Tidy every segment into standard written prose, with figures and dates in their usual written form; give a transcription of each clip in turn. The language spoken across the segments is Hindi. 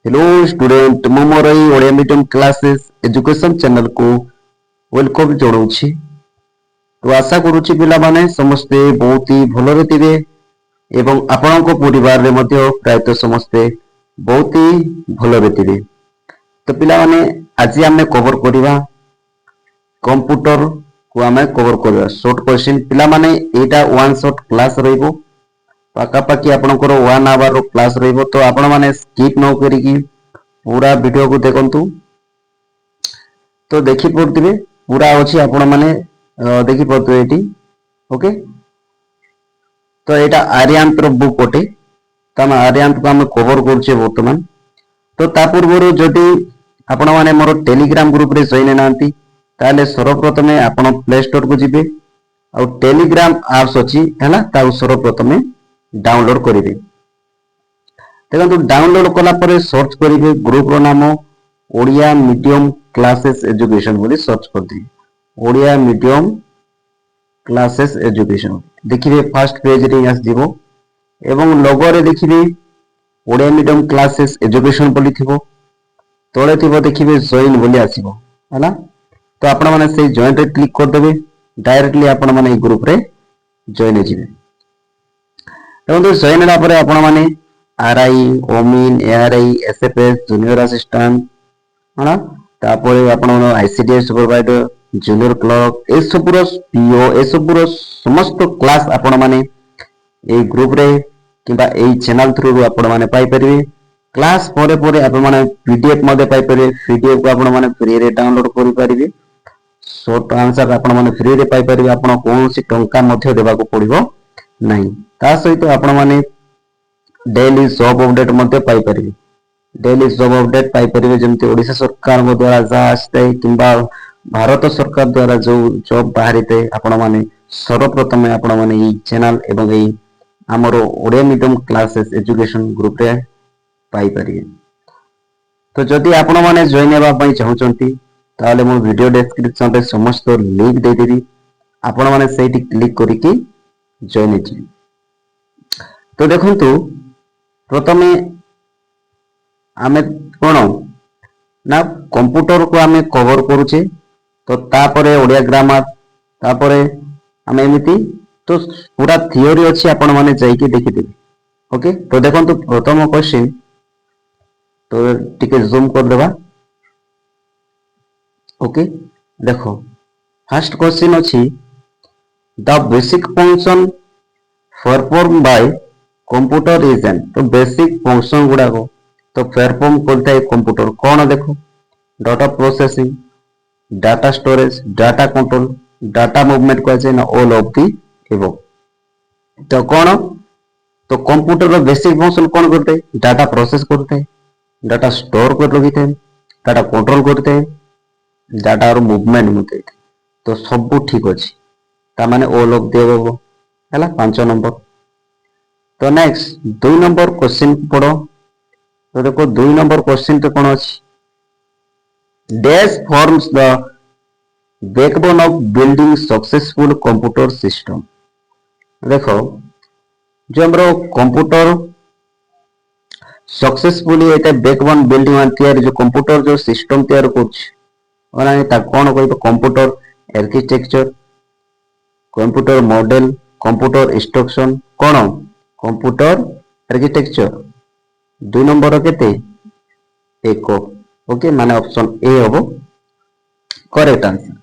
हेलो स्टूडेंट मु मोर Odia medium classes education channel को वेलकम जणाउछि। तो आशा करूछि पिला माने समस्ते बहुत ही भलरे थिबे एवं आपनक परिवार रे मध्य प्रायतः समस्ते बहुत ही भलरे थिबे। तो पिला माने आज आमे कवर करिवा कंप्यूटर को आमे कवर करिवा शॉर्ट क्वेश्चन पिला माने एटा वन शॉट क्लास रहइबो पाखापाखि आपणकर 1 आवर क्लास रहिबो। तो आपण माने स्किप न करिकी पूरा वीडियो को देखंतु। तो देखि पड़थिबे पूरा अछि आपण माने देखि पड़थिबे एटी ओके। तो एटा आर्यांतर बुक ओटे तम आर्यांत को हम कवर करछे वर्तमान। तो ता पूर्वरु जदि आपण माने मोर टेलीग्राम ग्रुप रे जॉइन नांती ताले सर्वप्रथमे आपण प्ले स्टोर को जिबे और टेलीग्राम एप्स अछि हैला ता सर्वप्रथमे डाउनलोड करिवे। देखो डाउनलोड कला परे सर्च करिवे ग्रुप रो नाम ओडिया मीडियम क्लासेस एजुकेशन बोली सर्च कर दी। ओडिया मीडियम क्लासेस एजुकेशन देखिए फर्स्ट पेज रे आस दिबो एवं लोगो रे देखिए ओडिया मीडियम क्लासेस एजुकेशन बोली थिबो तळे थिबो देखिए जॉइन बोली आसीबो हैला। तो आपण माने से जॉइन रे क्लिक कर देबे डायरेक्टली आपण माने ग्रुप रे जॉइन हो जिवे। एवं तो जॉइन होला परे आपण माने आरआई ओमिन एआरआई एसएफएस जूनियर असिस्टेंट हां तापर आपण आईसीडीएस सुपरवाइजर जूनियर क्लर्क ए सबुर पीओ ए सबुर समस्त क्लास आपण माने ए ग्रुप रे किबा ए चैनल थ्रू आपण माने पाई परिबे। क्लास परे परे आपण माने पीडीएफ मध्ये पाई परिबे पीडीएफ को आपण माने फ्री रे डाउनलोड करि परिबे शॉर्ट आंसर आपण माने फ्री रे पाई परिबे आपण कोनोसी टंका मध्ये देबा को पड़िबो नहीं। ता सहित आपण माने डेली जॉब अपडेट मध्ये पाई परिबे डेली जॉब अपडेट पाई परिबे जेमति ओडिसा सरकार द्वारा जा आस्ते किबा भारत सरकार द्वारा जो जॉब बाहरिते आपण माने सर्वप्रथम आपण माने ई चैनल एवं ई हमरो Odia medium classes education group रे पाई परिबे। तो जदि आपण माने जॉइन हेबा पई चाहुचंती ताले मो वीडियो डिस्क्रिप्शन रे समस्त लिंक दे देबी आपण माने सेठी क्लिक करिकि जॉइन हेछि। तो देखंतु प्रथमे आमे कोन ना कंप्यूटर को आमे कवर करूचे। तो तापरे ओडिया ग्रामर तापरे आमे एमिति तो पूरा थियोरी अछि आपण माने जाई के देखि देबे ओके। तो देखंतु प्रथम क्वेश्चन तो टिके जूम कर देबा ओके। देखो फर्स्ट क्वेश्चन अछि the basic function perform by computer is an. तो बेसिक फंक्शन गुडा को तो परफॉर्म करता है कंप्यूटर कौन देखो data processing data storage data control data movement को আছে ना ऑल ऑफ दी एबो। तो कौन तो कंप्यूटर रो बेसिक फंक्शन कौन करते हैं डाटा प्रोसेस करते हैं डाटा स्टोर कर रखते हैं डाटा कंट्रोल करते हैं डाटा रो मूवमेंट होते हैं। तो सब ठीक अछि ता माने ऑल ऑफ दी एबो हैला 5 नंबर। तो नेक्स्ट 2 नंबर क्वेश्चन पढ़ो। तो देखो 2 नंबर क्वेश्चन तो कौन अछि dash forms the backbone of building successful computer system. देखो जो हमरो कंप्यूटर सक्सेसफुली एटा बैकबोन बिल्डिंग मान तैयार जो कंप्यूटर जो सिस्टम तैयार करछ ओना ता कोन कहबो computer architecture computer model computer instruction कोन कंप्यूटर आर्किटेक्चर 2 नंबर केते 1 ओके माने ऑप्शन ए होबो करेक्ट आंसर।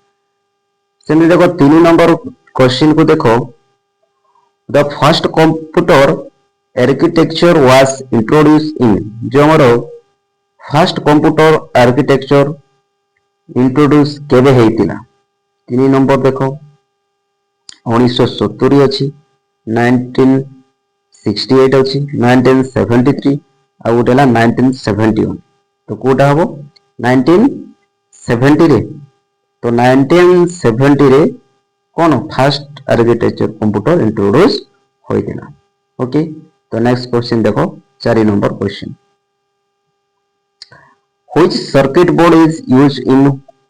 सेमि देखो 3 नंबर क्वेश्चन को देखो the first computer architecture was introduced in जो हमरो फर्स्ट कंप्यूटर आर्किटेक्चर इंट्रोड्यूस केबे हेतिला 3 नंबर देखो 1970 अछि 1968 अछि 1973 आ उडेला 1971। तो कोटा हबो 1970 रे। तो 1970 रे कोन फर्स्ट आर्किटेक्चर कंप्यूटर इंट्रोड्यूस होइतिला ओके। तो नेक्स्ट क्वेश्चन देखो 4 number question which circuit board is used in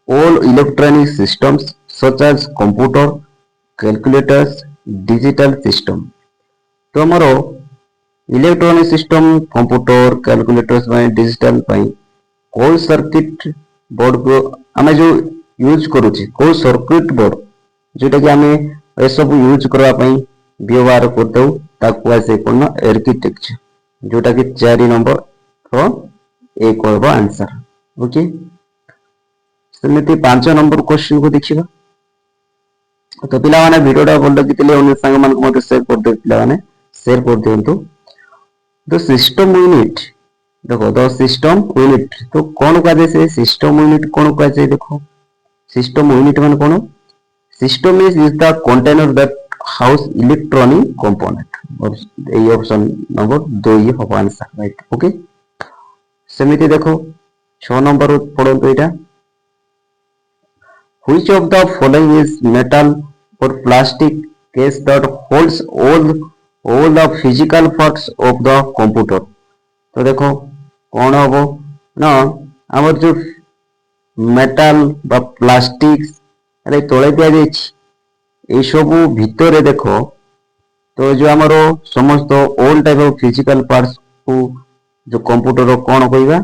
all electronic systems such as computer calculators digital system. तो हमरो electronic system computer calculators digital कोई सर्किट बोर्ड को आम जो यूज करुचे कोई सर्किट बोर्ड जोटा कि आम ए सब यूज करने व्यवहार करते कौन आर्किटेक्चर जोटा कि 4 नंबर रो एक आंसर ओके सेमती 5 नंबर क्वेश्चन को देखिबा तो पिला माने वीडियोटा भल लगी अन्य सांग मान को मते शेयर कर दे पिला माने शेयर कर दियंतु द सिस्टम यूनिट देखो द सिस्टम यूनिट तो कौन कहा जाए सिस्टम यूनिट कौन कहा जाए देखो सिस्टम यूनिट मान कौन system is the container that house electronic component A option number 2 ये हो आंसर राइट ओके सेमिति देखो 6 number पढ़ंतु Etah which of the following is metal or plastic case that holds all the physical parts of the computer तो देखो कौन हम ना आम जो मेटाल बा प्लास्टिक अरे तले दिया जाए सब भितर देखो तो जो आमर समस्त all type of physical parts को जो कंप्यूटर कौन कहवा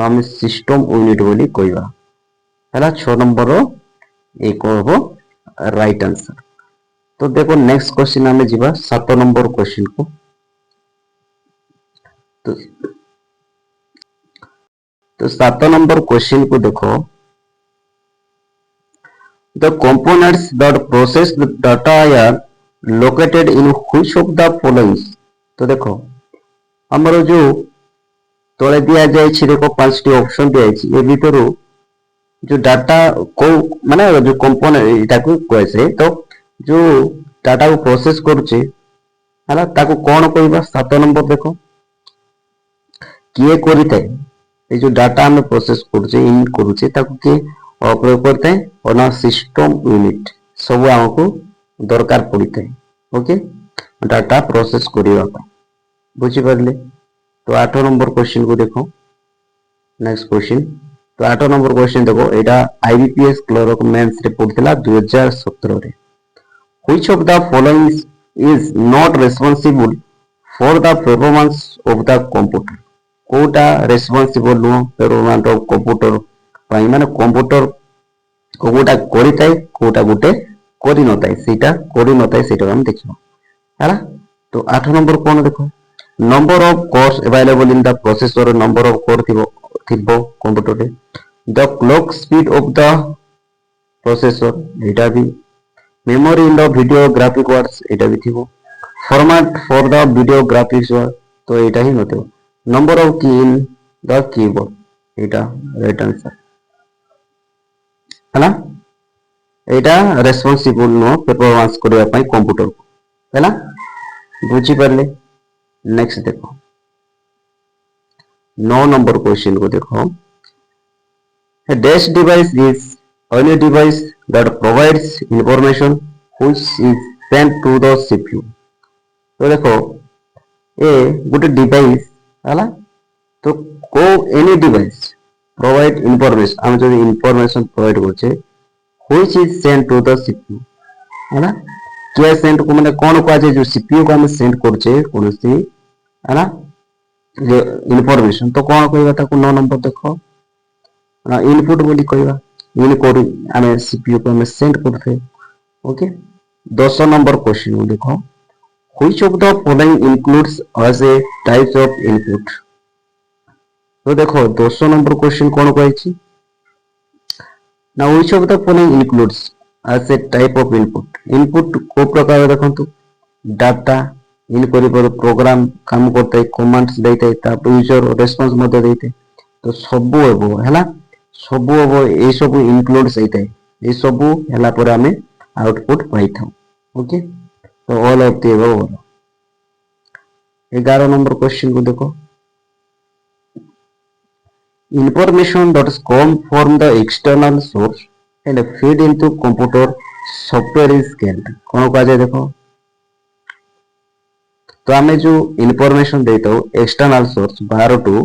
आम सिस्टम यूनिट बोली कहवा है 6 नंबर एक हम राइट आंसर तो देखो नेक्स्ट क्वेश्चन आम जीवा 7 नंबर क्वेश्चन को तो 7 नंबर क्वेश्चन को देखो the components that process the data are located in which of the following तो देखो हमरो जो तले दिया जाय छि देखो 5टी ऑप्शन दिया छि ए भीतर जो डाटा को माने जो कंपोनेंट एटा को कहसे तो जो डाटा को प्रोसेस करूचे हला ताको कोन कहबा 7 नंबर देखो किए करिते ए जो डाटा हम प्रोसेस करूचे इन करूचे ताको के ऑपरेट करते हैं और ना सिस्टम यूनिट सब हमको दरकार पड़ते हैं ओके डाटा प्रोसेस करिवा बुझी परले तो 8 नंबर क्वेश्चन को देखो नेक्स्ट क्वेश्चन तो 8 नंबर क्वेश्चन देखो एटा आईबीपीएस क्लर्क मेंस रे पड़तला 2017 रे which of the following is not responsible for the performance of the computer कोटा responsible no performance of computer पाई माने कंप्यूटर को गोटा करिताय कोटा गोटे करि नताय सेटा करि नताय सेटा हम देखिबो हैला तो 8 नंबर कोन देखो number of cores available in the processor number of core थिबो कंप्यूटर रे the clock speed of the processor एटा भी memory in the video graphic words एटा भी थिबो format for the video graphics तो एटा ही नथिबो number of key in the keyboard एटा राइट आंसर हैला एटा रेस्पोंसिबल नो परफॉर्मेंस करिया पई कंप्यूटर को हैला बुझी परले नेक्स्ट देखो 9 नंबर क्वेश्चन को देखो a dash device is any device that provides information which is sent to the CPU तो देखो ए गोटे डिवाइस हैला तो को एनी डिवाइस प्रोवाइड इंफॉर्मेशन हम जो इंफॉर्मेशन प्रोवाइड करछे which is sent to the CPU हैला क्या सेंट को माने कोन को आजे जो सीपीयू को हम सेंड करछे कोनसी हैला जो इंफॉर्मेशन तो कोन कहबा ताको 9 नंबर देखो ना इनपुट बोली कहबा इन कोड हम सीपीयू को हम सेंड करथे ओके 10 नंबर क्वेश्चन को देखो which of the following includes as a types of input तो देखो 200 नंबर क्वेश्चन कौन कही ना which of the following includes as a type of input input को प्रकार देखंतु डाटा इन करी पर प्रोग्राम काम करते कमांड्स देते ता यूजर रेस्पॉन्स मते देते तो सब हेबो हैला सब हेबो ए सब इंक्लूड्स हेते ए सब हैला पर हमें आउटपुट पाई था ओके तो all of the above 11 number question को देखो information that is come from the external source and feed into computer software is scanned कौन कहा जाए देखो तो हमें जो इंफॉर्मेशन देता हो एक्सटर्नल सोर्स बाहर टू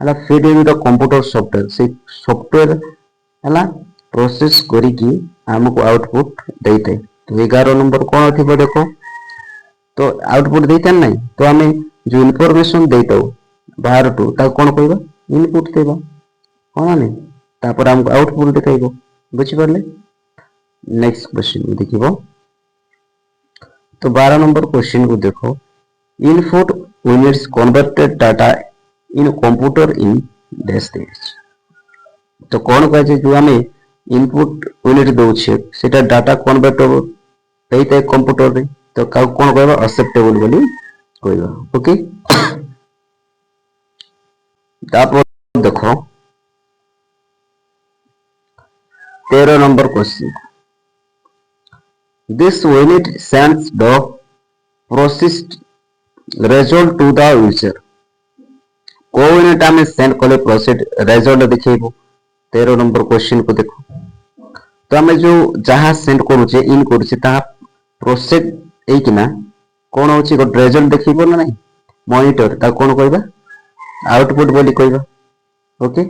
हला feed in the computer software से सॉफ्टवेयर हला प्रोसेस करी की हमको आउटपुट देते तो 11 नंबर कौन थिबो देखो तो आउटपुट देते नहीं तो हमें जो इनफॉरमेशन देतो बाहर टू ता कोन कहबा इनपुट देबा कोन नहीं तापर हमको आउटपुट देखाइबो बुझि परले। नेक्स्ट क्वेश्चन देखिबो तो 12 नंबर क्वेश्चन को देखो input units converted data in computer in dash देश। तो कौन कहे जो आम इनपुट यूनिट दौचे सेटा डाटा कन्वर्ट होता है कंप्यूटर रे तो कौन कहबा एक्सेप्टेबल बोली कहबा ओके। तापर देखो 13 number question this unit sends the processed result to the user को यूनिट आम सेंड कले प्रोसेस्ड रिजल्ट दिखेबो। 13 नंबर क्वेश्चन को देखो तो आम जो जहाँ सेंड करुचे इन करुचे ता प्रोसेस एकिना कौन होची गोटे रिजल्ट देखिबो ना नहीं मॉनिटर ता कौन कहबा आउटपुट बोली कहबा ओके।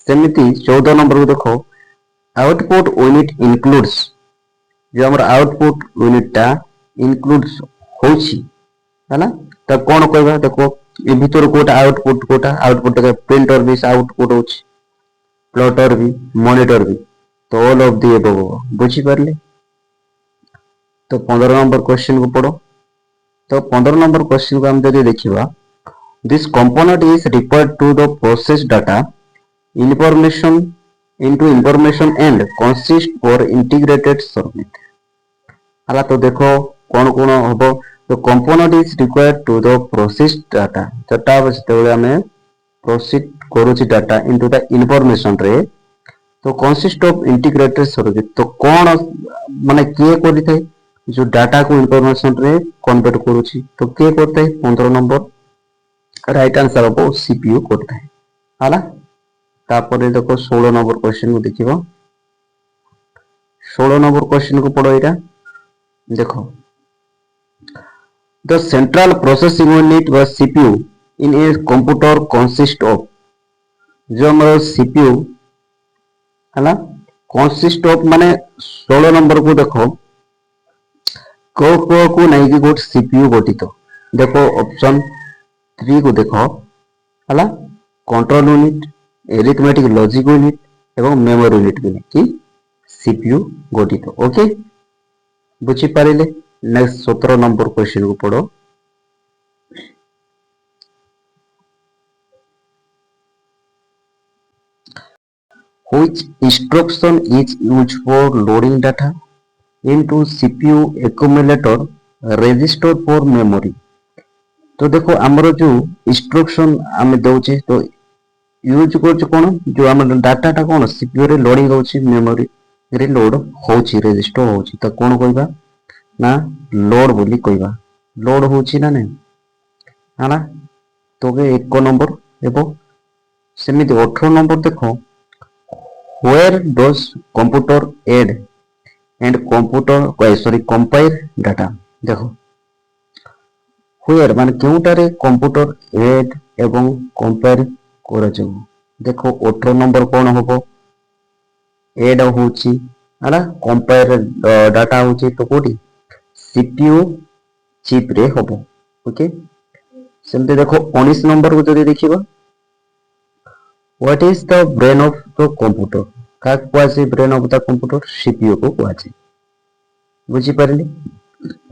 सेमिति 14 नंबर को देखो आउटपुट यूनिट इंक्लूड्स जो हमर आउटपुट यूनिट ता इंक्लूड्स होची है ना ता कौन कहबा देखो ए भीतर कोटा आउटपुट का प्रिंटर भी आउटपुट होची प्लॉटर भी मॉनिटर भी तो ऑल ऑफ दी एबव बुझी पारले। तो 15 नंबर क्वेश्चन को पढ़ो तो 15 नंबर क्वेश्चन को हम जब देखिबा this component is required to the process data information into information and consist for integrated circuit हला। तो देखो कौन कौन हबो तो component is required to the process data जटा बसते हमें प्रोसीड करूची डाटा इनटू द इंफॉर्मेशन रे तो कंसिस्ट ऑफ इंटीग्रेटेड सर्किट तो कौन माने के करि थाए जो डाटा को इंफॉर्मेशन रे कन्वर्ट करूची तो के करता है 15 नंबर राइट आंसर हो सीपीयू करता है हला। तापर देखो 16 नंबर क्वेश्चन को देखिबो 16 नंबर क्वेश्चन को पढ़ो एटा देखो द सेंट्रल प्रोसेसिंग यूनिट व CPU in a computer consist of जो हमारा सीपीयू है ना कंसिस्ट ऑफ माने 16 नंबर को देखो को नहीं कि गोट सीपीयू गठित तो देखो ऑप्शन 3 को देखो है ना control unit arithmetic logic unit एवं मेमोरी यूनिट को कि सीपीयू गठित तो ओके बुझी पारिले। नेक्स्ट 17 नंबर क्वेश्चन को पढ़ो which instruction is used for loading data into CPU accumulator register for memory। तो देखो हमरो जो इंस्ट्रक्शन आम दउचे तो यूज करछ कोन जो हम डाटा टा कोन सीपीयू रे लोडिंग होची मेमोरी रे लोड होची रजिस्टर होची तो कोन कहबा ना लोड बोली कहबा लोड होची ना नहीं है ना तो के 1 नंबर एबो सेमिति 18 नंबर देखो where does computer add and compile data देखो where मान क्योंटारे कंप्यूटर ऐड एवं कंपेयर करे जो देखो 18 नंबर कौन होबो ऐड होची है कंपेयर डाटा होची तो कोठी सीपीयू चिप रे होबो ओके। सेमते देखो 19 नंबर को जदि देखिबा what is the brain of the computer का क्वासी brain of the computer CPU को क्वासी बुझी पारली।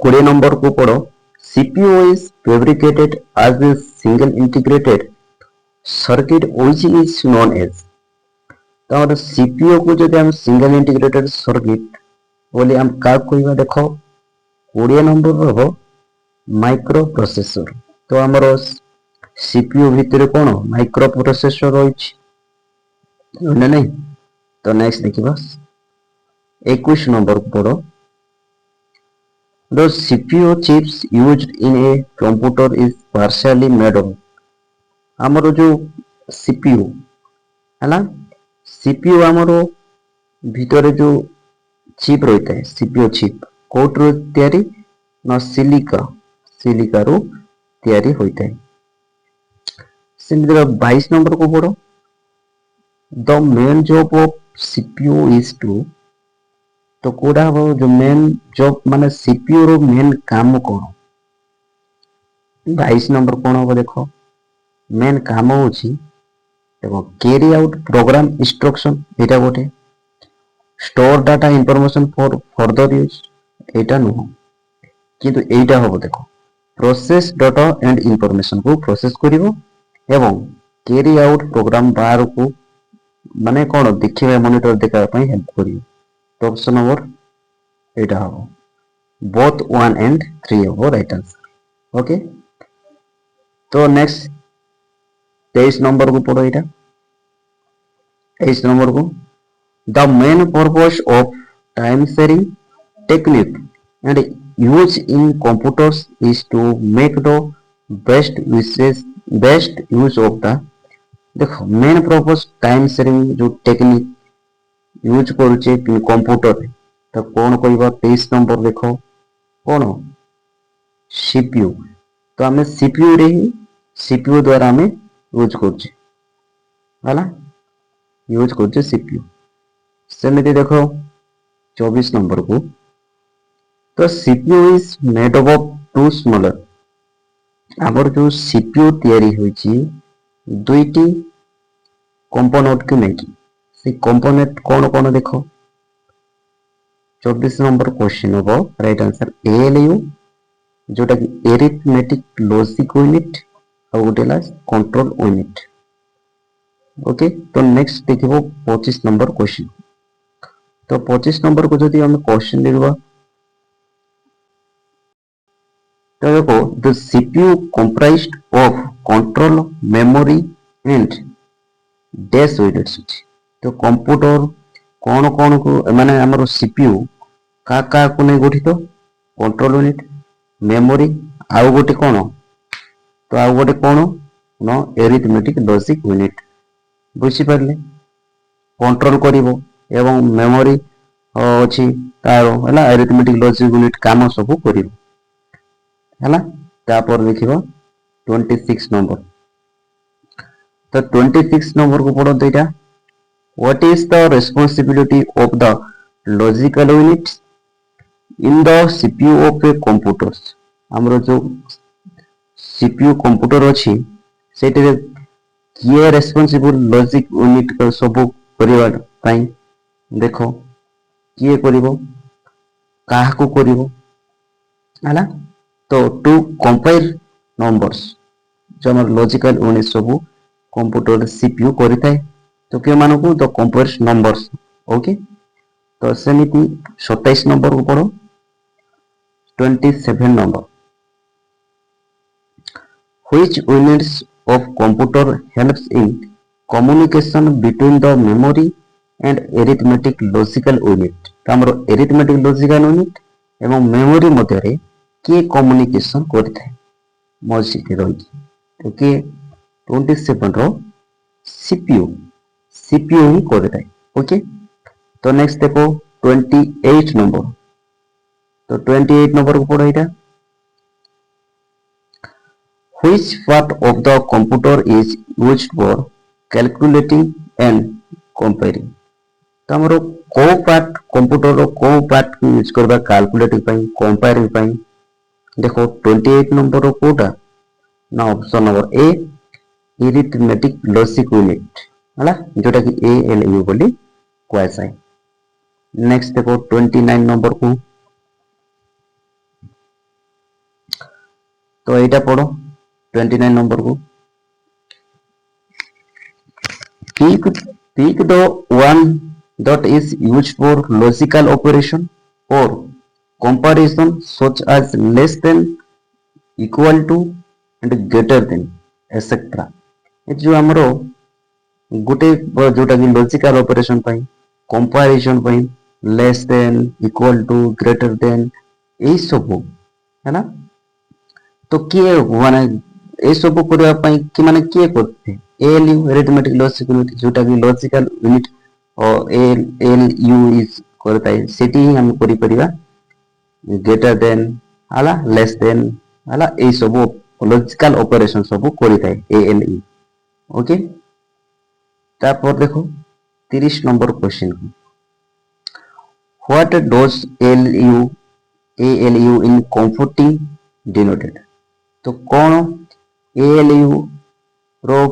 20 नंबर को पढ़ो CPU is fabricated as a single integrated circuit which is known as तो CPU को जब हम सिंगल इंटीग्रेटेड सर्किट बोले हम का कहबा देखो 20 नंबर रो माइक्रो प्रोसेसर तो हमरो CPU भितर कोन माइक्रो प्रोसेसर रही है नहीं। तो नेक्स्ट देखिबा 21 नंबर को पढ़ो The CPU chips used in a computer is partially made of हमरो जो CPU है ना CPU हमरो भीतर जो चिप रहता है CPU चिप कोट रो तयारी ना सिलिका रो तयारी होता है। सिमिलर 22 नंबर को पढ़ो the main job of CPU is to तो कोडा हो जो मेन जॉब माने सीपीयू रो मेन काम कोन 22 नंबर कौन हम देख मेन काम होची देखो कैरी आउट प्रोग्राम इंस्ट्रक्शन एटा गोटे store data information for further use एटा नुह किंतु एटा हम देखो प्रोसेस डाटा एंड इंफॉर्मेशन को प्रोसेस करिवो एवं कैरी आउट प्रोग्राम बाहर को माने कौन देखिबा मॉनिटर देखा पई हेल्प करियो तो ऑप्शन नंबर एटा हम both 1 and 3 हो राइट आंसर ओके तो नेक्स्ट 23 नंबर को पढ़ो एटा 23 नंबर को the main purpose of time sharing technique and use in computers is to make the best use of the देखो मेन पर्पस टाइम शेयरिंग जो टेक्निक यूज करूचे कंप्यूटर तो कौन कहबा 23 नंबर देखो कौन सीपीयू तो आम सीपीयू रे ही सीपीयू द्वारा आम यूज करुचे यूज करुचे सीपीयू सेमिति देखो 24 नंबर को तो CPU is made up of two smaller आमर जो सीपीयू तैयारी होईची दुईटी कंपोनेंट को लेकी से कंपोनेंट कौन कौन देखो 24 नंबर क्वेश्चन हम राइट आंसर एएलयू जोटा कि एरिथमेटिक लॉजिक यूनिट और गोटे कंट्रोल यूनिट ओके तो नेक्स्ट देखिबो 25 नंबर क्वेश्चन तो 25 नंबर को जदि हम क्वेश्चन देखबा तो देखो the CPU comprised of control memory and dash units तो कंप्यूटर कौन कौन को माने हमर सीपीयू का को नहीं गठित कंट्रोल यूनिट मेमोरी आउ गोटे कौन तो आउ गोटे कौन न एरिथमेटिक लॉजिक यूनिट बुझी पारले कंट्रोल करिवो एवं मेमोरी अछि तार हला एरिथमेटिक लॉजिक यूनिट काम सब करिवो हला तापर देखिबो 26 नंबर तो 26 नंबर को पढ़ो एटा what is the responsibility of the logical units in the CPU of A computers हमरो जो सीपीयू कंप्यूटर अछि सेटे किए रेस्पॉन्सिबल लॉजिक यूनिट को सब करिवा पई देखो किए करिवो काहा को करिवो हला तो टू कंपेयर नंबर्स जो हमर लॉजिकल यूनिट सब कंप्यूटर सीपीयू करिताय तो के मानो को द कंपेयर नंबर्स ओके तो सेमिति 27 नंबर को पढ़ो 27 number which units of computer helps in communication between the memory and arithmetic logical unit हमरो arithmetic logical unit एवं memory मध्य रे के communication करथाय मौजूद रही तो के 27 रो CPU ही करथाय ओके तो नेक्स्ट देखो 28 नंबर तो 28 नंबर को पढ़ो इटा which part of the computer is used for calculating and comparing तो हमरो को पार्ट कंप्यूटर रो को पार्ट को यूज करबा कैलकुलेटिंग पई कंपेयरिंग पई देखो 28 नंबर रो कोटा ना option number A arithmetic logic unit हला जोटा कि एएलयू बोली कोया जाय नेक्स्ट देखो 29 नंबर को तो एटा पढ़ो 29 नंबर को pick the one that is used for logical operation or comparison such as less than equal to and greater than etc ए जो हमरो गुटे जोटा कि लॉजिकल ऑपरेशन पई कंपैरिजन पई less than equal to greater than ए सब है ना तो किए माने ए सब करबा पई कि माने किए करते एएलयू अरिथमेटिक लॉजिक यूनिट जोटा कि लॉजिकल यूनिट और एएलयू इज करता है सेटी हम करि परिबा ग्रेटर देन हला लेस देन हला ए सब लॉजिकल ऑपरेशन सब करिता है एएलयू ओके तापर देखो 30 number question what does ALU in computing denoted तो कौन एएलयू रो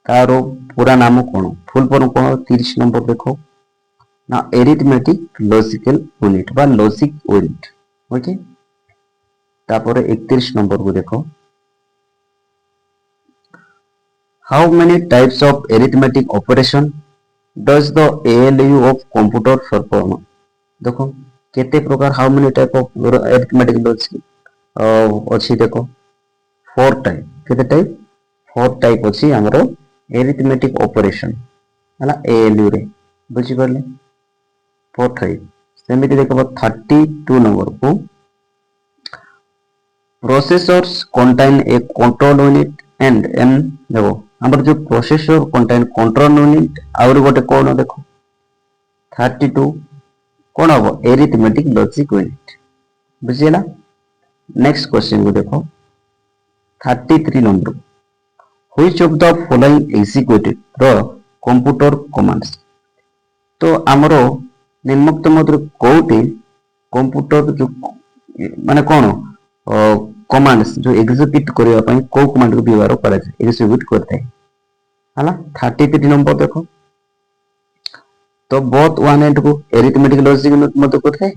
तार पूरा नाम कौन फुल फॉर्म कौन 30 नंबर देखो ना एरिथमेटिक लॉजिकल यूनिट बा लॉजिक यूनिट ओके तापर 31 नंबर को देखो how many types of arithmetic operation does the ALU of computer perform देखो केते प्रकार how many type of arithmetic logic अच्छी देखो 4 टाइप केते टाइप 4 टाइप अच्छी हमरो एरिथमेटिक ऑपरेशन हला एएलयू रे बुझी परले 4 टाइप सेमिति देखो 32 नंबर को processors contain a control unit and n देखो हमर जो प्रोसेसर contain control unit और गोटे कोन देखो 32 कोन हो arithmetic logic unit बुझिला नेक्स्ट क्वेश्चन को देखो 33 number which of the following executed the computer commands तो हमरो निम्नलिखित मध्य कोउटी कंप्यूटर जो माने कोन कमांड्स जो एग्जीक्यूट करबा पई को कमांड को व्यवहार करा जाय एग्जीक्यूट करते है हला 33 नंबर देखो तो बोथ वन एंड को एरिथमेटिक लॉजिक यूनिट मते करते है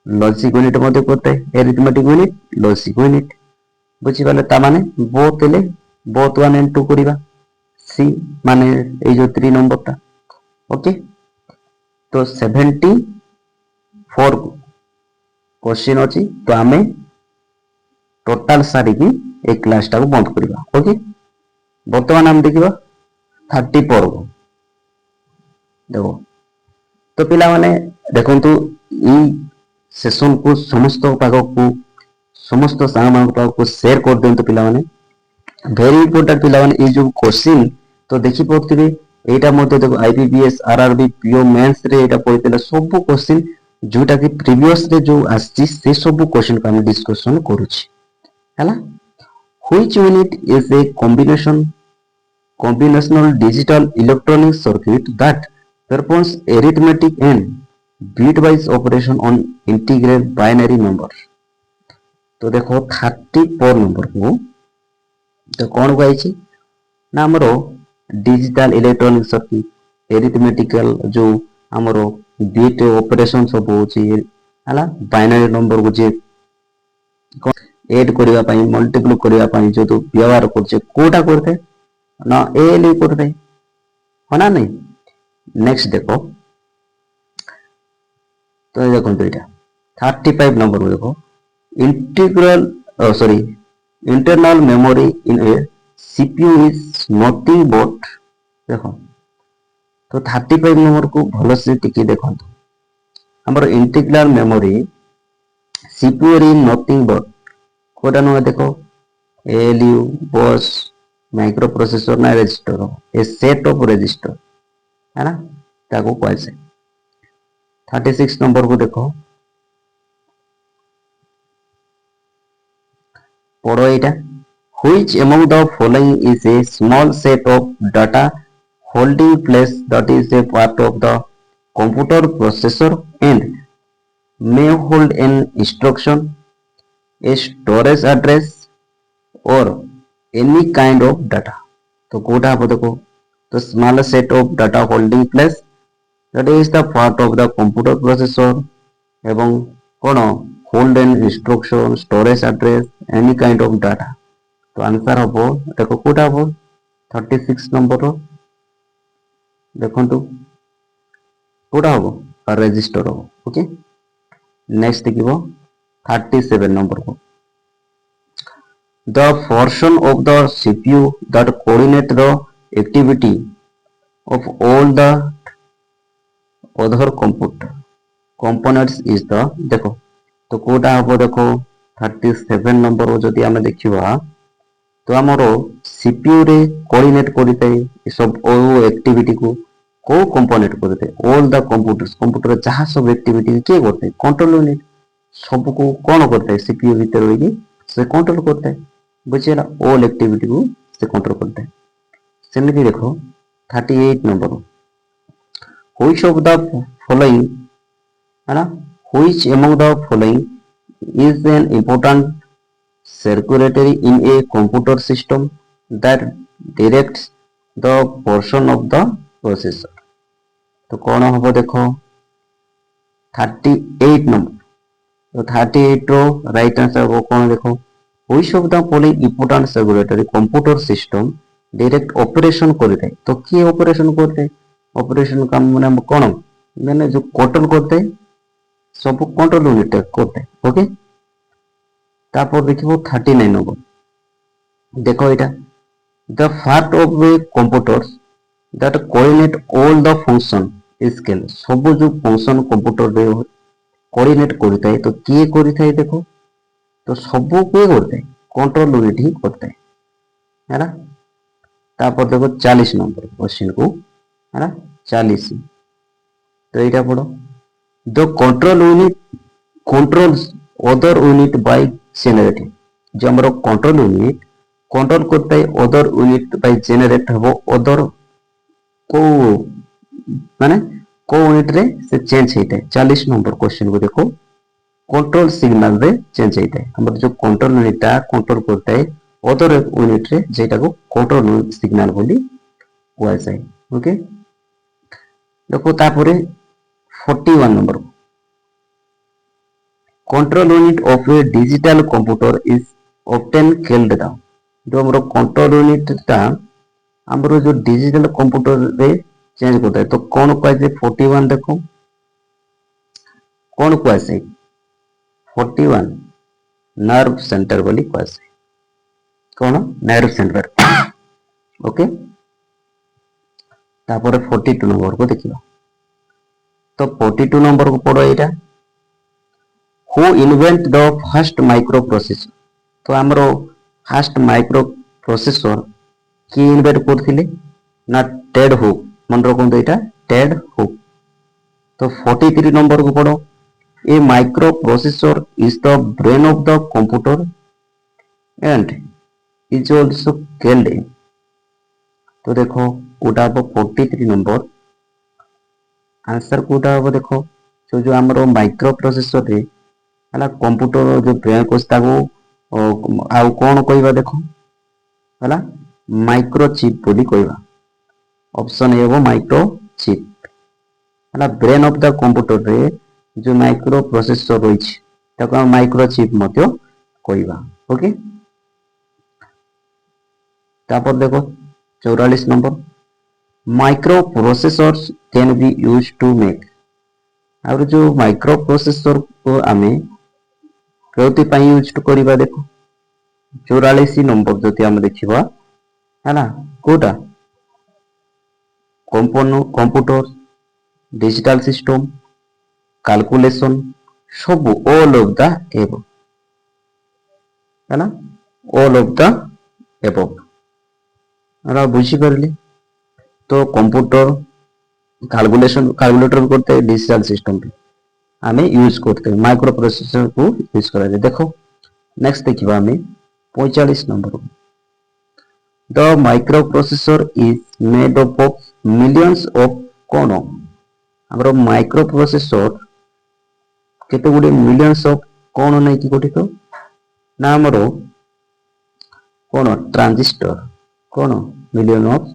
लॉजिक यूनिट मते करते है एरिथमेटिक यूनिट लॉजिक यूनिट बुझी पाले ता माने बोथ वन एंड टू करबा सी माने ए जो 3 नंबर ता ओके तो 74 क्वेश्चन अछि तो हमें टोटाल सारी की एक क्लास टा को बंद करबा ओके वर्तमान हम देखिबा 34 को देखो तो पिला माने देखंतु ई सेशन को समस्त पाग को समस्त सामान पाग को शेयर कर देंतु पिला माने वेरी इंपोर्टेंट पिला माने ई जो क्वेश्चन तो देखि पड़थिबे एटा मध्ये देखो आईबीपीएस आरआरबी पीओ मेंस रे एटा पड़ितले सब क्वेश्चन जोटा कि प्रीवियस रे जो आछि से सब क्वेश्चन का हम डिस्कशन करूछि है ना which unit is a combinational digital electronic circuit that performs arithmetic and bitwise operation on integer binary numbers तो देखो 34 नंबर को तो कौन कहै ना हमरो डिजिटल इलेक्ट्रॉनिक सर्किट एरिथमेटिकल जो हमरो बिट ऑपरेशन सब होची हला बाइनरी नंबर को जे एड करिया पाई मल्टीपल करिया पाई जो तो व्यवहार करछे कोटा करते ना एएलयू करते होना नहीं नेक्स्ट देखो तो देखो तो एटा 35 नंबर को देखो internal memory in A CPU is nothing but देखो तो 35 नंबर को भलो से टिके देखो हमर integral memory CPU is nothing but कोटा न देखो एएलयू बस माइक्रो प्रोसेसर ना register a set of register है ना ताको कहै छै 36 नंबर को देखो पढ़ो एटा which among the following is a small set of data holding place that is a part of the computer processor and may hold an instruction a storage address or any kind of data तो कोटा आप देखो तो small set of data holding place that is the part of the computer processor एवं कौन hold an instruction storage address any kind of data तो आंसर हम देखो कोटा हम 36 नंबर देखो कोटा हम रजिस्टर हम ओके नेक्स्ट देखिबो 37 नंबर को the portion of the CPU that coordinate the activity of all the other components is the देखो तो कोटा हम देखो 37 नंबर को जदि हमें देखिबा तो हमरो CPU रे कोऑर्डिनेट करते सब ओ एक्टिविटी को कंपोनेंट करते ऑल द कंप्यूटर जहां सब एक्टिविटी के करते कंट्रोल यूनिट सब को कौन करता है सीपीयू भीतर होगी से कंट्रोल करता है बुझिला ऑल एक्टिविटी को से कंट्रोल करता है सेमिति देखो 38 number which of the following है ना which among the following is an important circulatory in a computer system that directs the portion of the processor. तो कौन हम देखो 38 नंबर। तो 38 रो राइट आंसर वो कौन देखो which of the following important circulatory computer system direct operation करते तो किए ऑपरेशन करते ऑपरेशन काम माने कौन मैंने जो कंट्रोल करते सब कंट्रोल यूनिट करते ओके। तापर देखिबो 39 नंबर देखो एटा the part of a computers that coordinate all the function scale सब जो फंक्शन कंप्यूटर रे कोऑर्डिनेट करता है तो किए करता है देखो तो सब किए करता है कंट्रोल यूनिट ही करता है ना। तापर देखो 40 नंबर क्वेश्चन को है ना 40 तो एटा पढ़ो the control unit controls other unit by generating जो हमरो कंट्रोल यूनिट कंट्रोल करता है अदर यूनिट बाय जेनरेट हबो अदर को माने को यूनिट रे से चेंज होता है। 40 नंबर क्वेश्चन को देखो कंट्रोल सिग्नल रे चेंज होता है हमर जो कंट्रोल यूनिट ता कंट्रोल करता है अदर यूनिट रे जेटा को कंट्रोल सिग्नल बोली हुआ जाए ओके। देखो तापरे 41 number control unit of A digital computer is obtain called the जो हमरो कंट्रोल यूनिट ता हमरो जो डिजिटल कंप्यूटर रे चेंज करता है तो कौन को है 41 देखो कौन को है 41 नर्व सेंटर बोली को है कौन नर्व सेंटर ओके। तापर 42 नंबर को देखियो तो 42 नंबर को पढ़ो एटा who invent the first micro processor तो हमरो फर्स्ट माइक्रो प्रोसेसर की इन्वेंट करथिले ना टेड हुक मन रखो एटा टेड हुक। तो 43 नंबर को पढ़ो a microprocessor is the brain of the computer and is also called तो देखो उटा 43 नंबर आंसर कोटा हो देखो जो हमरो माइक्रो प्रोसेसर रे हला कंप्यूटर जो ब्रेन को ताको आ कोन कहबा देखो हला माइक्रो चिप बोली कहबा ऑप्शन ए वो माइक्रो चिप हला ब्रेन ऑफ द कंप्यूटर रे जो माइक्रो प्रोसेसर रही ताको माइक्रो चिप मध्य कहबा ओके। तापर देखो 44 number microprocessors can be used to make और जो माइक्रो प्रोसेसर को आमे केउति पई यूज करिबा देखो 44 नंबर जति हम देखिबा हैना कोटा कंप्यूटर डिजिटल सिस्टम कैलकुलेशन सब ऑल ऑफ द एबव हैना ऑल ऑफ द एबव हमरा बुझी करले तो कंप्यूटर कैलकुलेटर करते हैं डिजिटल सिस्टम पे हमें यूज करते हैं माइक्रो प्रोसेसर को यूज करेंगे। देखो नेक्स्ट देखिबा हमें 45 number the microprocessor is made up of millions of cone हमरो माइक्रो प्रोसेसर केते गुडे मिलियंस ऑफ कोन नै कि गठित ना हमरो कोन ट्रांजिस्टर कोन मिलियन ऑफ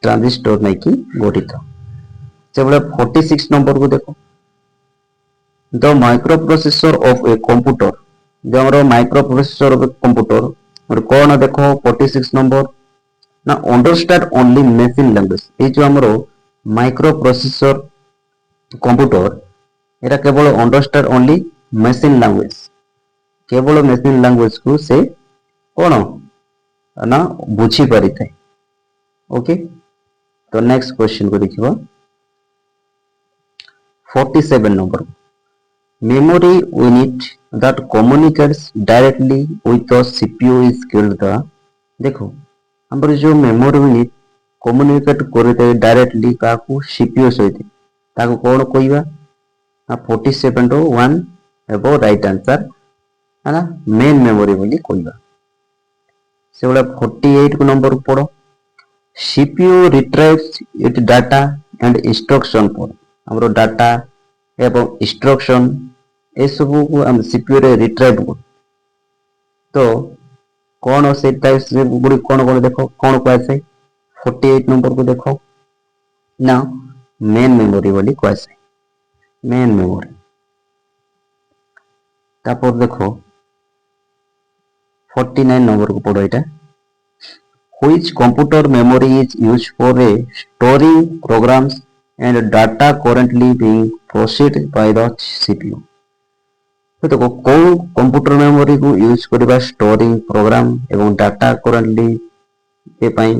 ट्रांजिस्टर नै कि गठित से 46 नंबर को देखो the microprocessor of a computer जो हमारा microprocessor of a computer और कौन देखो 46 नंबर ना अंडरस्टैंड ओनली मशीन लैंग्वेज ये जो हमारा माइक्रो प्रोसेसर कंप्यूटर एरा केवल अंडरस्टैंड ओनली मशीन लैंग्वेज केवल मशीन लैंग्वेज को से कौन ना बुझी पारि थे ओके। तो नेक्स्ट क्वेश्चन को देखिबा 47 number memory unit that communicates directly with the CPU is called the देखो हमर जो मेमोरी यूनिट कम्युनिकेट करते डायरेक्टली काकू सीपीयू सहित ताको कोन कहबा 47 रो 1 एबो राइट आंसर है ना मेन मेमोरी बोली कहबा से 48 को नंबर पढ़ो CPU रिट्राइव्स it data and instruction पर हमरो डाटा एवं इंस्ट्रक्शन ए सब को हम सीपीयू रे रिट्राइव तो कौन से टाइप्स गुड़ी कौन देखो कौन कहुए 48 नंबर को देखो ना मेन मेमोरी बोली कहुए मेन मेमोरी तापर देखो 49 नंबर को पढ़ो एटा which computer memory is used for a storing programs and data currently being processed by the CPU तो देखो कौन कंप्यूटर मेमोरी को यूज करबा स्टोरिंग प्रोग्राम एवं data currently A pi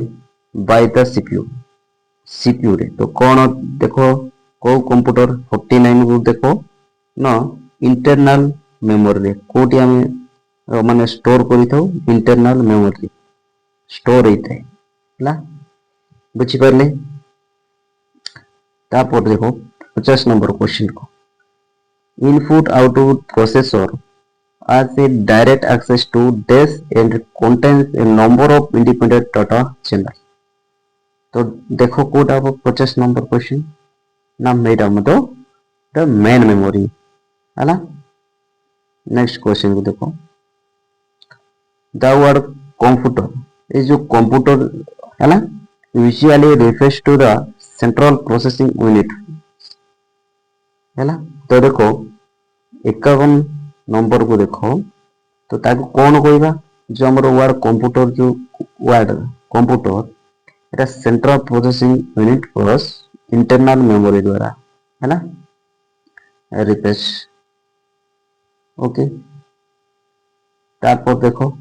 by the CPU रे तो कौन देखो को कंप्यूटर 49 को देखो ना इंटरनल मेमोरी रे कोटी हमें माने स्टोर करी थाउ इंटरनल मेमोरी स्टोर होता है ला बुझी पारले तापर देखो 50 नंबर क्वेश्चन को input output processor has a direct access to this and contains a number of independent data channels तो देखो कोड अब 50 नंबर क्वेश्चन ना मेरा मतलब मेन मेमोरी है ना नेक्स्ट क्वेश्चन को देखो द वर्ड कंप्यूटर ये जो कंप्यूटर है ना usually refers to the central processing unit है ना तो देखो 51 नंबर को देखो तो ताको कौन कहबा जो हमर वर्ड कंप्यूटर जो वर्ड कंप्यूटर एटा central processing unit plus internal memory द्वारा है ना रिफ्रेश ओके तापर देखो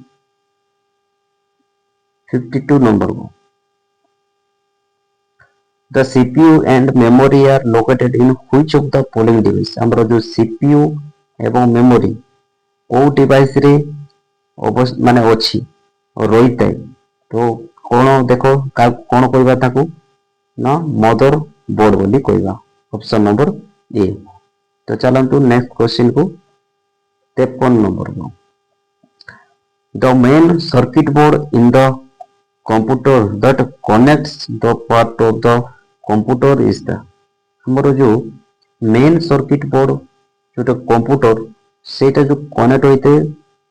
52 नंबर को the CPU and memory are located in which of the following device हमरो जो CPU एवं मेमोरी ओ डिवाइस रे माने अछि और रहितै तो कोन देखो कोन कहबा ताकू ना मदर बोर्ड बोली कहबा ऑप्शन नंबर ए तो चलंतु नेक्स्ट क्वेश्चन को 53 नंबर को the main circuit board in the computer that connects the part of the computer is the हमरो जो मेन सर्किट बोर्ड जो कंप्यूटर सेटा जो कनेक्ट होते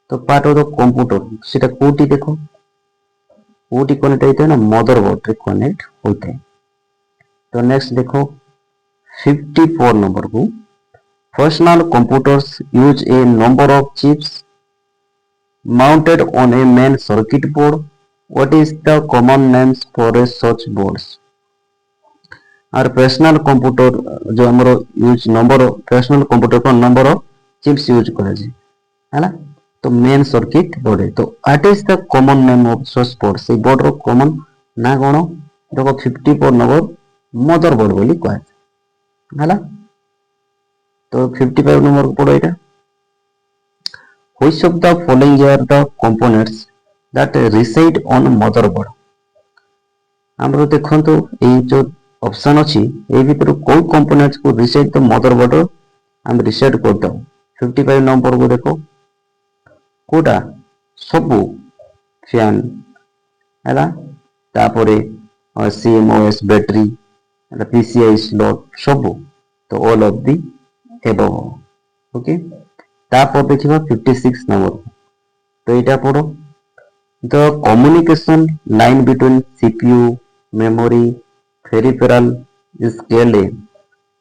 तो पार्ट ऑफ द कंप्यूटर सेटा कोटी देखो कोटी कनेक्ट होते ना मदरबोर्ड रे कनेक्ट होते तो नेक्स्ट देखो 54 नंबर को personal computers use A number of chips mounted on a main circuit board what is the common names for a such boards और पर्सनल कंप्यूटर जो हमरो यूज नंबर पर्सनल कंप्यूटर को नंबर ऑफ चिप्स यूज करे छै हैला तो मेन सर्किट बोर्ड है तो what is the common name of such board से बोर्ड रो कॉमन ना कोन देखो 54 नंबर मदरबोर्ड बोली कहै हैला तो 55 नंबर को पढ़ो एटा which of the following are the components that reside on motherboard हमरो देखंतु ए जो ऑप्शन अछि ए भीतर कोई कंपोनेंट्स को रिसेट तो मदरबोर्ड हम रिसेट कर दो 55 नंबर को देखो कोडा सब फैन हैला तापरे CMOS बैटरी PCI स्लॉट सब तो all of the above okay तापर देखिबा 56 नंबर तो एटा पढ़ो the communication line between CPU memory peripheral is केले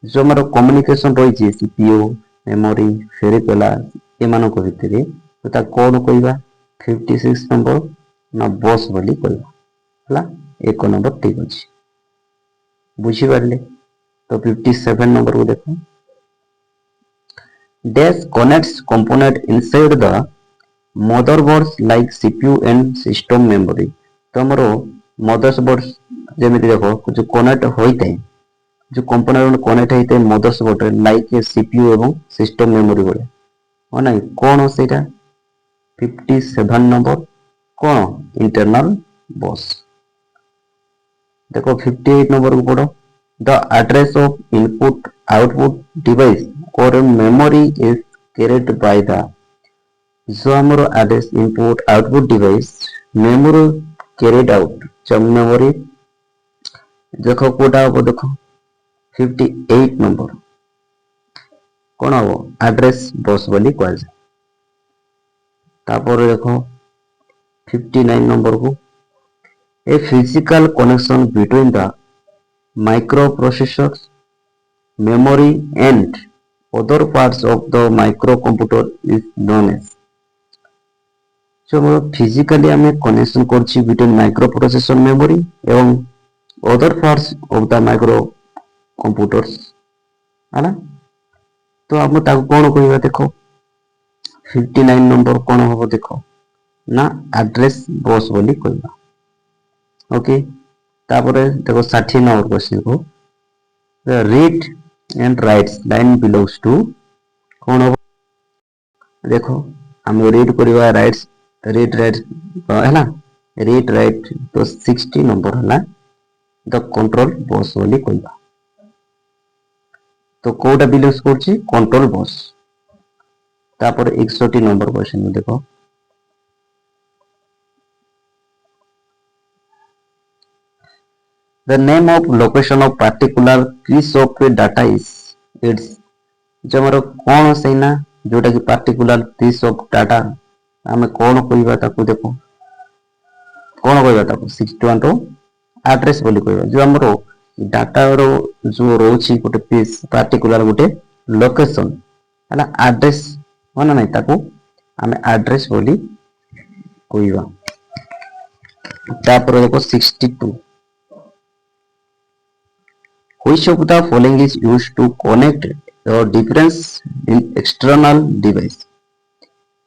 जो हमर कम्युनिकेशन रही छी CPU मेमोरी फेरिपेरल ए मानो को भितरे तो ता कोन कहबा 56 नंबर ना बस बोली कहबा हला एक नंबर ठीक अछि बुझी पारले तो 57 नंबर को देखो dash connects component inside the motherboards like CPU and system memory तो हमरो मदरबोर्ड जेमिति देखो जो कनेक्ट होइते जो कंपोनेंट कनेक्ट होइते मदरबोर्ड लाइक CPU एवं सिस्टम मेमोरी बोले हो नै कोन सेटा 57 नंबर कोन इंटरनल बस देखो 58 नंबर को पढ़ो the address of input output device or memory is carried by the जो हमरो address input output device memory carried out जब मेमोरी देखो कोडा हो देखो 58 नंबर कोन हो एड्रेस बस बोली कहल तापर देखो 59 नंबर को a physical connection between the microprocessors memory and other parts of the microcomputer is known as जो फिजिकली आम कनेक्शन करछि बिटवीन माइक्रोप्रोसेसर मेमोरी एवं other parts of the micro computers है ना तो आम ताको कौन कहबा देखो 59 नंबर कौन हम देखो ना एड्रेस बस बोली कहबा ओके तापर देखो 60 नंबर क्वेश्चन को the read and writes line belongs to कौन हो देखो हम रीड करबा राइट्स रीड राइट है ना रीड राइट तो 60 नंबर है द कंट्रोल बस बोली कहबा तो कोटा बिलोंग्स करछि कंट्रोल बस तापर 61 नंबर क्वेश्चन में देखो the name of location of particular piece of data is its जमरो कौन सही ना जोटा कि पर्टिकुलर पीस ऑफ डाटा आमे कौन कहबा ताको देखो कौन कहबा ताको 61 रो एड्रेस बोली कहबा जो हमरो डाटा रो जो रोची गोटे पीस पर्टिकुलर गोटे लोकेशन हला एड्रेस माने नै ताको आमे एड्रेस बोली कहबा तापर देखो 62 which of the following is used to connect the difference in external device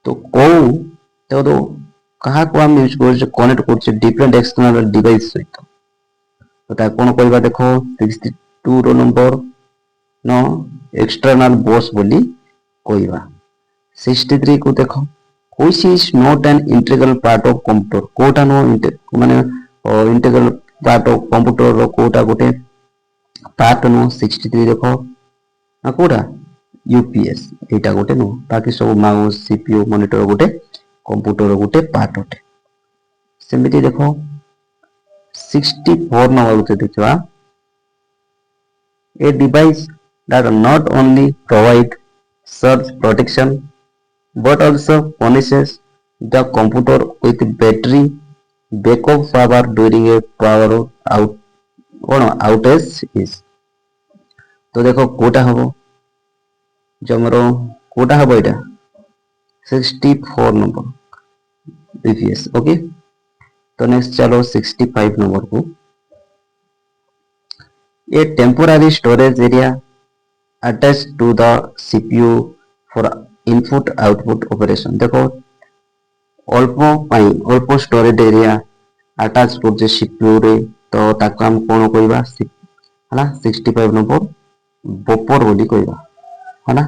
तो तो कहा को हम यूज कर कनेक्ट कर डिफरेंट एक्सटर्नल डिवाइस सहित तो ता कोन कहबा देखो 62 रो नंबर नो एक्सटर्नल बस बोली कहबा 63 को देखो which is not an integral part of computer कोटा नो माने इंटीग्रल पार्ट ऑफ कंप्यूटर रो कोटा गोटे पार्ट नो 63 देखो आ कोटा यूपीएस एटा गोटे नो बाकी सब माउस सीपीयू मॉनिटर गोटे कंप्यूटर गोटे पार्ट होटे सेमिति देखो 64 नंबर उते देखवा a device that not only provide surge protection but also furnishes the computer with battery backup power during a power out outage is तो देखो कोटा हबो जमरो कोटा हबो एटा 64 नंबर बीपीएस ओके तो नेक्स्ट चलो 65 नंबर को a temporary storage area attached to the CPU for input output operation देखो अल्प स्टोरेज एरिया अटैच कर सीपीयू रे तो ताको हम कोन कहबा हला 65 नंबर बफर बोली कहबा हला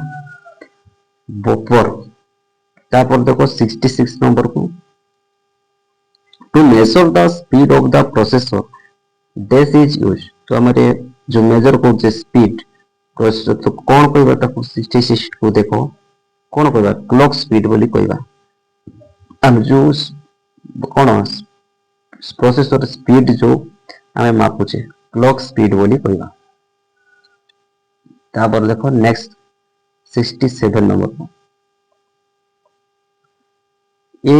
बफर तापर देखो 66 नंबर को to measure the speed of the processor this is use तो हमारे जो मेजर करछे स्पीड प्रोसेसर तो कोन कहबा ताको 66 को देखो कोन कहबा क्लॉक स्पीड बोली कहबा हम जो कोन प्रोसेसर स्पीड जो हमें मापुचे क्लॉक स्पीड बोली कहबा तापर देखो नेक्स्ट 67 नंबर को a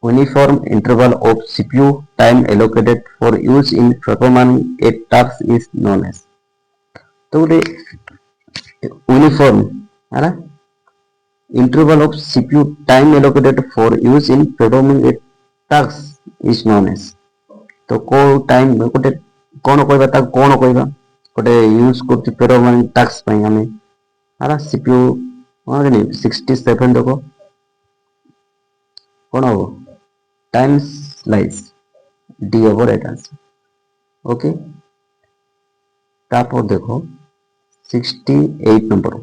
uniform interval of CPU time allocated for use in performing a task is known as तो रे यूनिफॉर्म है ना interval of CPU time allocated for use in performing a task is known as तो को टाइम गोटे कोन कहबा ता कोन कहबा गोटे यूज करती परफॉर्मिंग टास्क पई हमें हला सीपीयू माने 67 देखो कोन हो time slice D over at answer okay तापर देखो 68 number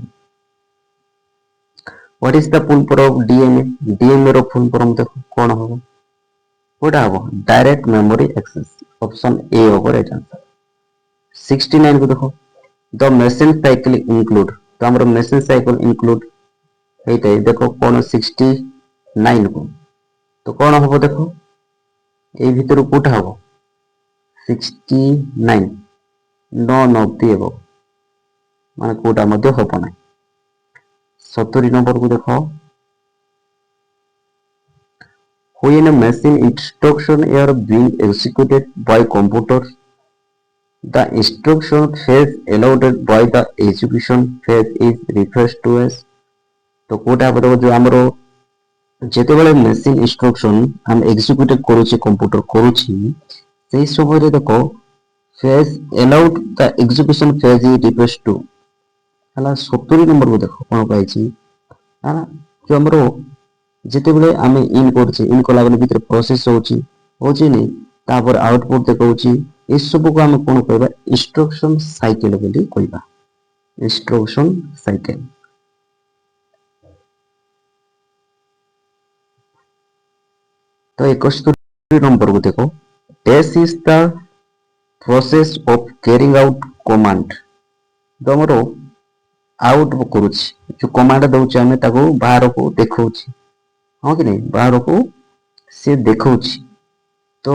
what is the full form of DMA रो फुल फॉर्म देखो कोन हो कोटा हो direct memory access option A over at answer 69 को देखो द मशीन साइकिल इंक्लूड तो हमर मशीन साइकिल इंक्लूड हेते देखो कोन 69 को तो कोन हो देखो ए भीतर कोटा हो 69 नॉन ऑफ द एबो माने कोटा मध्ये होपो नै 70 नंबर को देखो when a machine instruction are being executed by computers, the instruction phase allowed by the execution phase is referred to as। तो कोटा हब देखो जो आमर ଯେତେବେଳେ ମେସିନ ଇନଷ୍ଟ୍ରକ୍ସନ ଆମେ ଏକ୍ଜିକ୍ୟୁଟ କରୁଛେ କମ୍ପ୍ୟୁଟର କରୁଛି ସେଇ ସମୟରେ ଦେଖ phase allowed the execution phase is refers to ହେଲା 70 ନମ୍ବରକୁ ଦେଖ କ'ଣ ପାଇଛି ହେଲା କି ଆମର ଯେତେବେଳେ ଆମେ ଇନ୍ କରୁଛେ ଇନ୍ କଲା ବେଳେ ଭିତରେ ପ୍ରୋସେସ ହଉଛି ନି ତାପରେ ଆଉଟପୁଟ ଦେଖଉଛି ଏସବୁକୁ ଆମେ କ'ଣ କହିବା ଇନଷ୍ଟ୍ରକ୍ସନ ସାଇକେଲ ବୋଲି କହିବା ଇନଷ୍ଟ୍ରକ୍ସନ ସାଇକେଲ। तो 71 नंबर को देखो S is the process of carrying out command जो हमरो आउट करूछि जो कमांड दउछि हमें ताको बाहर को देखौछि हां कि नहीं बाहर को से देखौछि तो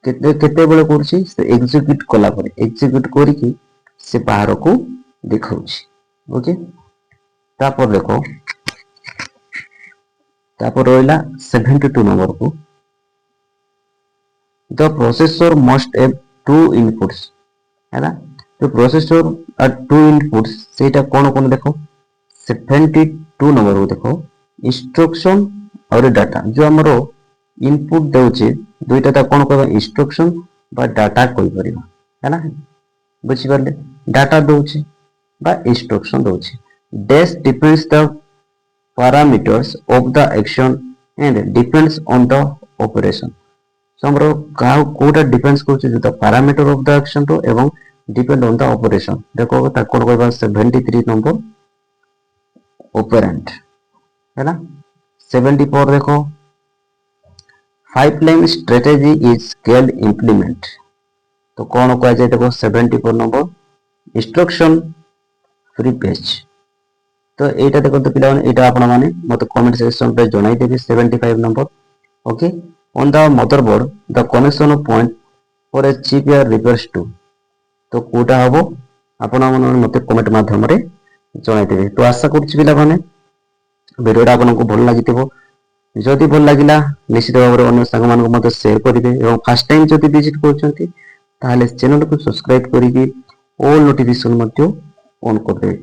केते केते बेले करूछि से एग्जीक्यूट कला पर एग्जीक्यूट करी कि से बाहर को देखौछि ओके। तापर देखो तापर रहला 72 नंबर को the processor must have two inputs है ना तो processor और two inputs सेटा कौन कौन देखो 72 नंबर को देखो instruction और डाटा जो हमरो इनपुट देउचे दुईटा ता कौन कहबा instruction बा डाटा कहि परिबा है ना बुझि परले डाटा देउचे बा instruction देउचे dash depends the parameters of the action and depends on the operation हमरो कोटा डिपेंड्स करछ जो पैरामीटर ऑफ द एक्शन तो एवं डिपेंड ऑन द ऑपरेशन देखो ता कोन कहबा 73 नंबर ऑपरेंट है ना 74 देखो pipeline strategy is scaled implement तो कौन कह जाए देखो 74 नंबर इंस्ट्रक्शन फ्री पेज तो एटा देखो तो पिला एटा आपण माने मते कमेंट सेक्शन पे जणाई देबे 75 number okay. On the motherboard, the connection point for a chip are refers to तो कोटा हबो आपण मते कमेंट माध्यम रे जणाई देबे। तो आशा करछि पिला माने वीडियोटा आपनको भल लागिथिबो जदि भल लागिला निश्चित भाव अन्य संग मानको मते शेयर करिवे एवं फर्स्ट टाइम जदि विजिट करछंती ताहाले चैनल को सब्सक्राइब करिकि ऑल नोटिफिकेशन मते ऑन कर देबे।